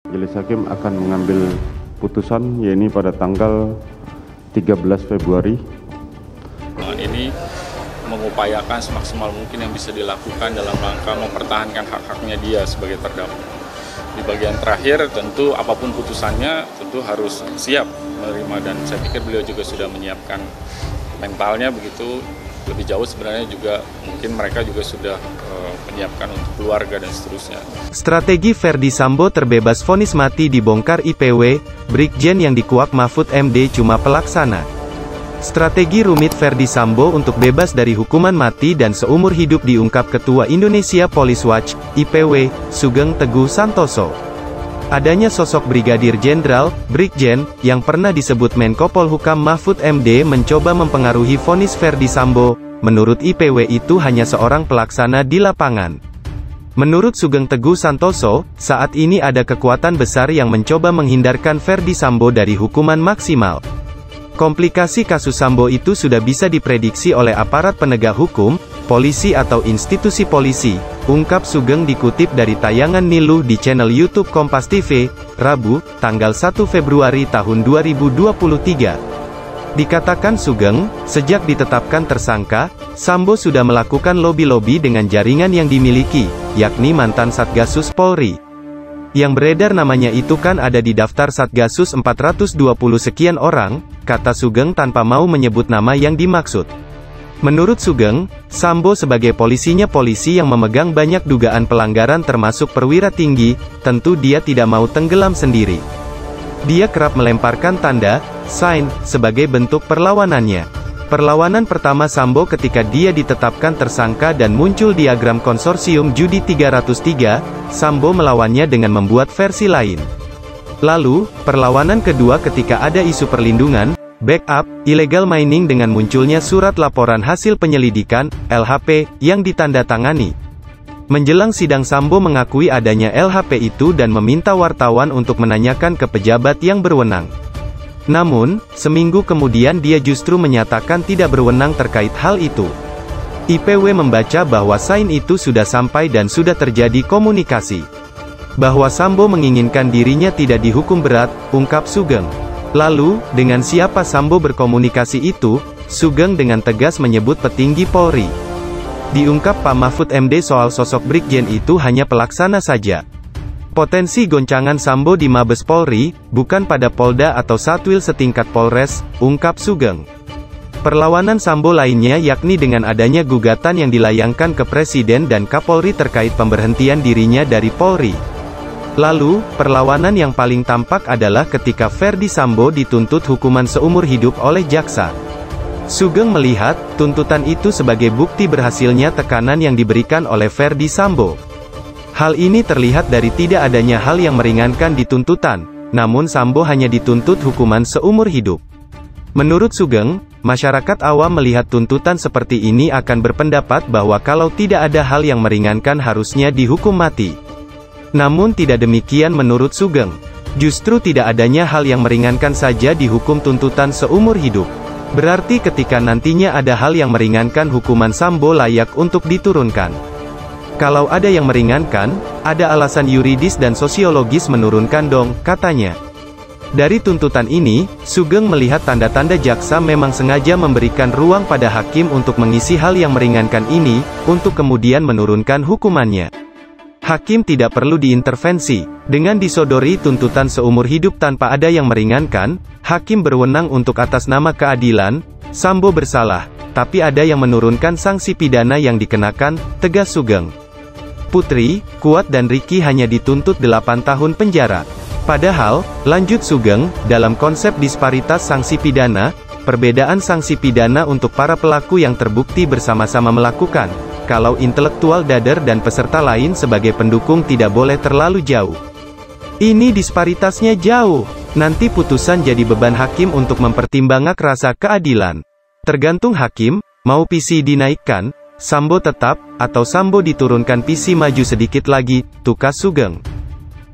Majelis Hakim akan mengambil putusan yaitu pada tanggal 13 Februari. Ini mengupayakan semaksimal mungkin yang bisa dilakukan dalam rangka mempertahankan hak-haknya dia sebagai terdakwa. Di bagian terakhir tentu apapun putusannya tentu harus siap menerima, dan saya pikir beliau juga sudah menyiapkan mentalnya begitu. Lebih jauh sebenarnya juga mungkin mereka juga sudah menyiapkan untuk keluarga dan seterusnya. Strategi Ferdi Sambo terbebas vonis mati dibongkar IPW, Brigjen yang dikuak Mahfud MD cuma pelaksana. Strategi rumit Ferdi Sambo untuk bebas dari hukuman mati dan seumur hidup diungkap Ketua Indonesia Police Watch, IPW, Sugeng Teguh Santoso. Adanya sosok Brigadir Jenderal, Brigjen, yang pernah disebut Menko Polhukam Mahfud MD mencoba mempengaruhi vonis Ferdi Sambo. Menurut IPW itu hanya seorang pelaksana di lapangan. Menurut Sugeng Teguh Santoso, saat ini ada kekuatan besar yang mencoba menghindarkan Ferdi Sambo dari hukuman maksimal. Komplikasi kasus Sambo itu sudah bisa diprediksi oleh aparat penegak hukum, polisi atau institusi polisi, ungkap Sugeng dikutip dari tayangan Niluh di channel YouTube Kompas TV, Rabu, tanggal 1 Februari tahun 2023. Dikatakan Sugeng, sejak ditetapkan tersangka, Sambo sudah melakukan lobi-lobi dengan jaringan yang dimiliki, yakni mantan Satgasus Polri. Yang beredar namanya itu kan ada di daftar Satgasus 420 sekian orang, kata Sugeng tanpa mau menyebut nama yang dimaksud. Menurut Sugeng, Sambo sebagai polisinya polisi yang memegang banyak dugaan pelanggaran termasuk perwira tinggi, tentu dia tidak mau tenggelam sendiri. Dia kerap melemparkan tanda, sign, sebagai bentuk perlawanannya. Perlawanan pertama Sambo ketika dia ditetapkan tersangka dan muncul diagram konsorsium judi 303, Sambo melawannya dengan membuat versi lain. Lalu, perlawanan kedua ketika ada isu perlindungan, backup, illegal mining dengan munculnya surat laporan hasil penyelidikan, LHP, yang ditandatangani. Menjelang sidang Sambo mengakui adanya LHP itu dan meminta wartawan untuk menanyakan ke pejabat yang berwenang. Namun, seminggu kemudian dia justru menyatakan tidak berwenang terkait hal itu. IPW membaca bahwa sign itu sudah sampai dan sudah terjadi komunikasi. Bahwa Sambo menginginkan dirinya tidak dihukum berat, ungkap Sugeng. Lalu, dengan siapa Sambo berkomunikasi itu, Sugeng dengan tegas menyebut petinggi Polri. Diungkap Pak Mahfud MD soal sosok Brigjen itu hanya pelaksana saja. Potensi goncangan Sambo di Mabes Polri, bukan pada Polda atau Satwil setingkat Polres, ungkap Sugeng. Perlawanan Sambo lainnya yakni dengan adanya gugatan yang dilayangkan ke Presiden dan Kapolri terkait pemberhentian dirinya dari Polri. Lalu, perlawanan yang paling tampak adalah ketika Ferdi Sambo dituntut hukuman seumur hidup oleh jaksa. Sugeng melihat, tuntutan itu sebagai bukti berhasilnya tekanan yang diberikan oleh Ferdi Sambo. Hal ini terlihat dari tidak adanya hal yang meringankan di tuntutan, namun Sambo hanya dituntut hukuman seumur hidup. Menurut Sugeng, masyarakat awam melihat tuntutan seperti ini akan berpendapat bahwa kalau tidak ada hal yang meringankan harusnya dihukum mati. Namun tidak demikian menurut Sugeng. Justru tidak adanya hal yang meringankan saja dihukum tuntutan seumur hidup. Berarti ketika nantinya ada hal yang meringankan hukuman Sambo layak untuk diturunkan. Kalau ada yang meringankan, ada alasan yuridis dan sosiologis menurunkan dong, katanya. Dari tuntutan ini, Sugeng melihat tanda-tanda jaksa memang sengaja memberikan ruang pada hakim untuk mengisi hal yang meringankan ini, untuk kemudian menurunkan hukumannya. Hakim tidak perlu diintervensi. Dengan disodori tuntutan seumur hidup tanpa ada yang meringankan, hakim berwenang untuk atas nama keadilan, Sambo bersalah, tapi ada yang menurunkan sanksi pidana yang dikenakan, tegas Sugeng. Putri, Kuat dan Ricky hanya dituntut 8 tahun penjara. Padahal, lanjut Sugeng, dalam konsep disparitas sanksi pidana, perbedaan sanksi pidana untuk para pelaku yang terbukti bersama-sama melakukan, kalau intelektual dader dan peserta lain sebagai pendukung tidak boleh terlalu jauh. Ini disparitasnya jauh. Nanti putusan jadi beban hakim untuk mempertimbangkan rasa keadilan. Tergantung hakim, mau PC dinaikkan, Sambo tetap, atau Sambo diturunkan PC maju sedikit lagi, tukas Sugeng.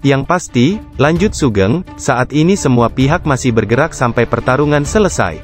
Yang pasti, lanjut Sugeng, saat ini semua pihak masih bergerak sampai pertarungan selesai.